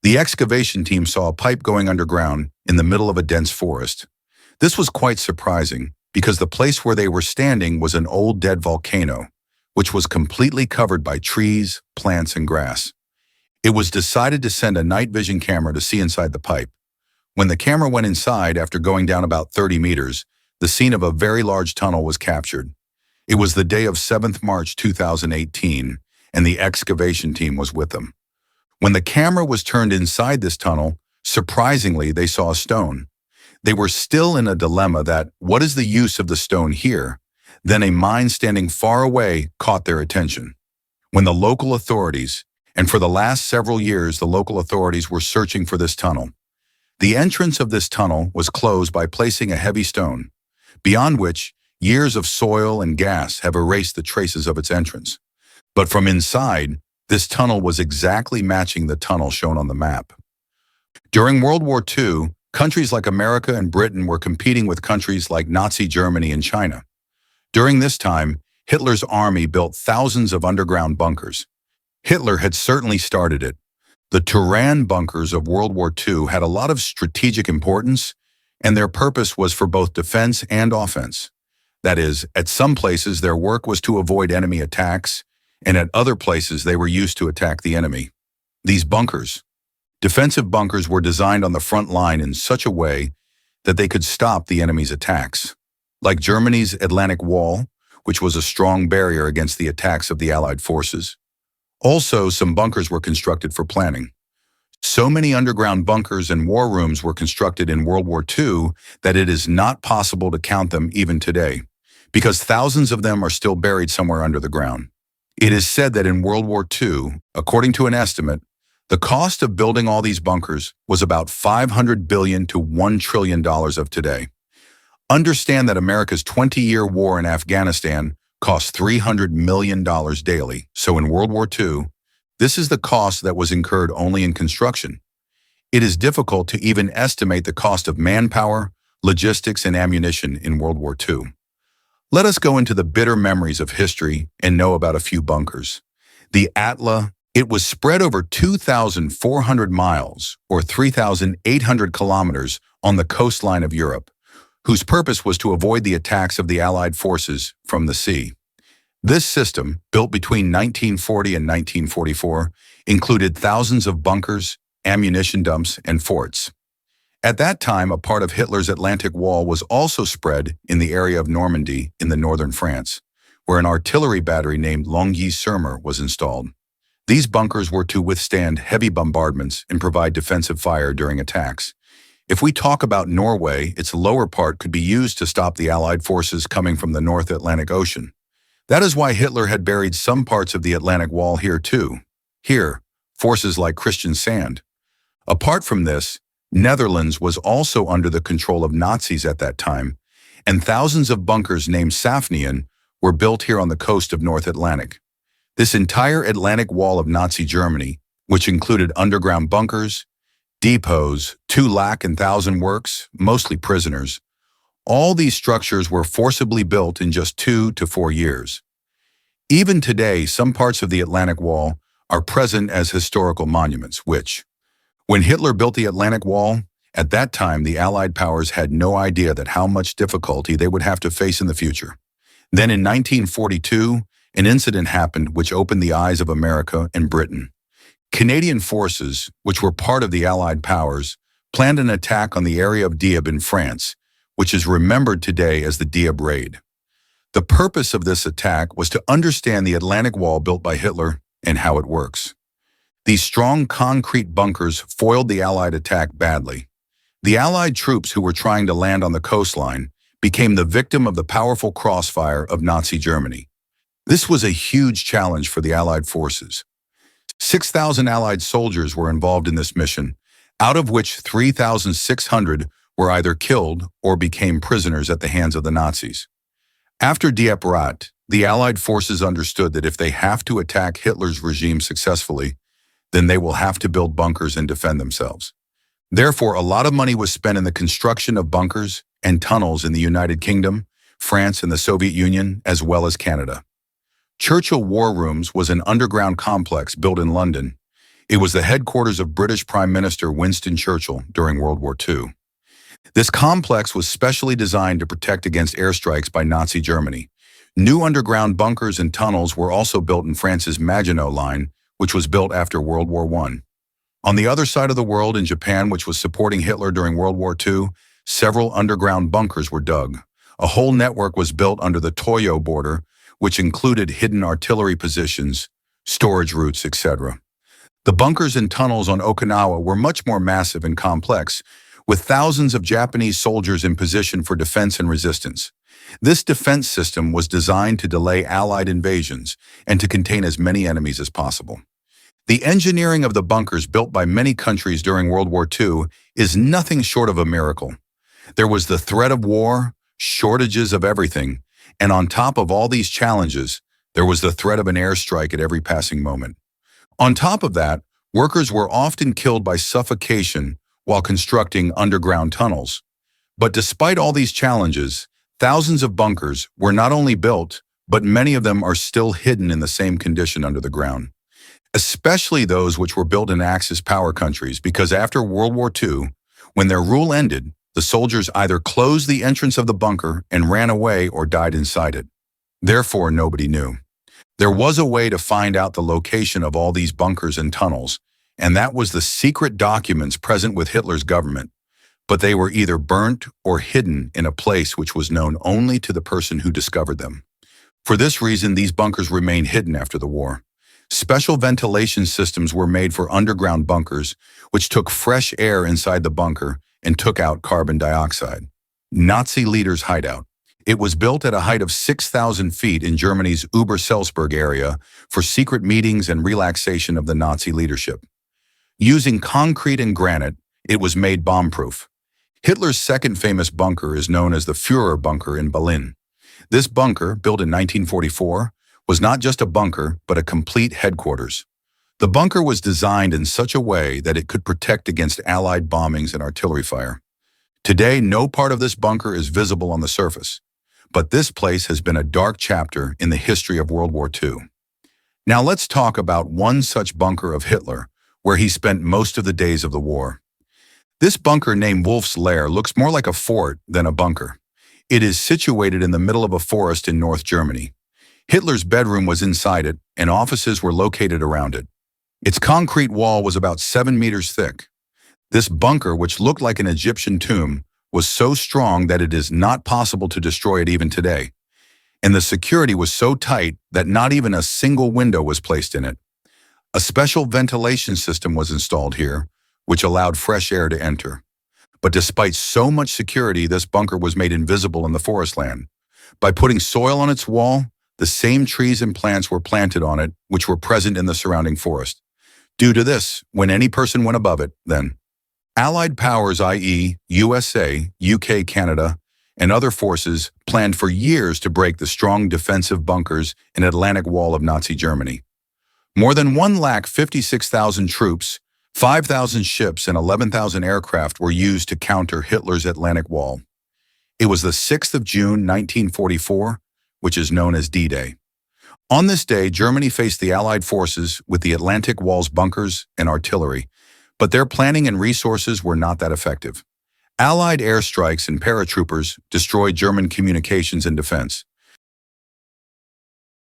The excavation team saw a pipe going underground in the middle of a dense forest. This was quite surprising because the place where they were standing was an old dead volcano, which was completely covered by trees, plants, and grass. It was decided to send a night vision camera to see inside the pipe. When the camera went inside after going down about 30 meters, the scene of a very large tunnel was captured. It was the day of 7th March 2018, and the excavation team was with them. When the camera was turned inside this tunnel, surprisingly, they saw a stone. They were still in a dilemma that, what is the use of the stone here? Then a mine standing far away caught their attention. When the local authorities, and for the last several years the local authorities were searching for this tunnel. The entrance of this tunnel was closed by placing a heavy stone, beyond which years of soil and gas have erased the traces of its entrance. But from inside, this tunnel was exactly matching the tunnel shown on the map. During World War II, countries like America and Britain were competing with countries like Nazi Germany and China. During this time, Hitler's army built thousands of underground bunkers. Hitler had certainly started it. The Turan bunkers of World War II had a lot of strategic importance, and their purpose was for both defense and offense. That is, at some places their work was to avoid enemy attacks, and at other places they were used to attack the enemy. These bunkers, defensive bunkers, were designed on the front line in such a way that they could stop the enemy's attacks. Like Germany's Atlantic Wall, which was a strong barrier against the attacks of the Allied forces. Also, some bunkers were constructed for planning. So many underground bunkers and war rooms were constructed in World War II that it is not possible to count them even today, because thousands of them are still buried somewhere under the ground. It is said that in World War II, according to an estimate, the cost of building all these bunkers was about $500 billion to $1 trillion of today. Understand that America's 20-year war in Afghanistan cost $300 million daily. So in World War II, this is the cost that was incurred only in construction. It is difficult to even estimate the cost of manpower, logistics, and ammunition in World War II. Let us go into the bitter memories of history and know about a few bunkers. The Atla, it was spread over 2,400 miles or 3,800 kilometers on the coastline of Europe, whose purpose was to avoid the attacks of the Allied forces from the sea. This system, built between 1940 and 1944, included thousands of bunkers, ammunition dumps, and forts. At that time, a part of Hitler's Atlantic Wall was also spread in the area of Normandy in the northern France, where an artillery battery named Longueuil-sur-Mer was installed. These bunkers were to withstand heavy bombardments and provide defensive fire during attacks. If we talk about Norway, its lower part could be used to stop the Allied forces coming from the North Atlantic Ocean. That is why Hitler had buried some parts of the Atlantic Wall here too. Here, forces like Christian Sand. Apart from this, Netherlands was also under the control of Nazis at that time, and thousands of bunkers named Safnian were built here on the coast of North Atlantic. This entire Atlantic Wall of Nazi Germany, which included underground bunkers, depots, 2 lakh and 1,000 works, mostly prisoners. All these structures were forcibly built in just 2 to 4 years. Even today, some parts of the Atlantic Wall are present as historical monuments, which, when Hitler built the Atlantic Wall, at that time the Allied powers had no idea that how much difficulty they would have to face in the future. Then in 1942, an incident happened which opened the eyes of America and Britain. Canadian forces, which were part of the Allied powers, planned an attack on the area of Dieppe in France, which is remembered today as the Dieppe Raid. The purpose of this attack was to understand the Atlantic Wall built by Hitler and how it works. These strong concrete bunkers foiled the Allied attack badly. The Allied troops who were trying to land on the coastline became the victim of the powerful crossfire of Nazi Germany. This was a huge challenge for the Allied forces. 6,000 Allied soldiers were involved in this mission, out of which 3,600 were either killed or became prisoners at the hands of the Nazis. After Dieppe Raid, the Allied forces understood that if they have to attack Hitler's regime successfully, then they will have to build bunkers and defend themselves. Therefore, a lot of money was spent in the construction of bunkers and tunnels in the United Kingdom, France, and the Soviet Union, as well as Canada. Churchill War Rooms was an underground complex built in London. It was the headquarters of British Prime Minister Winston Churchill during World War II. This complex was specially designed to protect against airstrikes by Nazi Germany. New underground bunkers and tunnels were also built in France's Maginot Line, which was built after World War I. On the other side of the world, in Japan, which was supporting Hitler during World War II, several underground bunkers were dug. A whole network was built under the Toyo border, which included hidden artillery positions, storage routes, etc. The bunkers and tunnels on Okinawa were much more massive and complex, with thousands of Japanese soldiers in position for defense and resistance. This defense system was designed to delay Allied invasions and to contain as many enemies as possible. The engineering of the bunkers built by many countries during World War II is nothing short of a miracle. There was the threat of war, shortages of everything, and on top of all these challenges, there was the threat of an airstrike at every passing moment. On top of that, workers were often killed by suffocation while constructing underground tunnels. But despite all these challenges, thousands of bunkers were not only built, but many of them are still hidden in the same condition under the ground. Especially those which were built in Axis power countries, because after World War II, when their rule ended, the soldiers either closed the entrance of the bunker and ran away or died inside it. Therefore, nobody knew. There was a way to find out the location of all these bunkers and tunnels, and that was the secret documents present with Hitler's government. But they were either burnt or hidden in a place which was known only to the person who discovered them. For this reason, these bunkers remained hidden after the war. Special ventilation systems were made for underground bunkers, which took fresh air inside the bunker and took out carbon dioxide. Nazi leaders' hideout. It was built at a height of 6,000 feet in Germany's Ober-Salzburg area for secret meetings and relaxation of the Nazi leadership. Using concrete and granite, it was made bomb-proof. Hitler's second famous bunker is known as the Führer bunker in Berlin. This bunker, built in 1944, was not just a bunker, but a complete headquarters. The bunker was designed in such a way that it could protect against Allied bombings and artillery fire. Today, no part of this bunker is visible on the surface, but this place has been a dark chapter in the history of World War II. Now let's talk about one such bunker of Hitler, where he spent most of the days of the war. This bunker named Wolf's Lair looks more like a fort than a bunker. It is situated in the middle of a forest in North Germany. Hitler's bedroom was inside it, and offices were located around it. Its concrete wall was about 7 meters thick. This bunker, which looked like an Egyptian tomb, was so strong that it is not possible to destroy it even today. And the security was so tight that not even a single window was placed in it. A special ventilation system was installed here, which allowed fresh air to enter. But despite so much security, this bunker was made invisible in the forest land. By putting soil on its wall, the same trees and plants were planted on it, which were present in the surrounding forest. Due to this, when any person went above it, then Allied powers, i.e. USA, UK, Canada, and other forces planned for years to break the strong defensive bunkers and Atlantic Wall of Nazi Germany. More than 1,56,000 troops, 5,000 ships, and 11,000 aircraft were used to counter Hitler's Atlantic Wall. It was the 6th of June, 1944, which is known as D-Day. On this day, Germany faced the Allied forces with the Atlantic Wall's bunkers and artillery, but their planning and resources were not that effective. Allied airstrikes and paratroopers destroyed German communications and defense.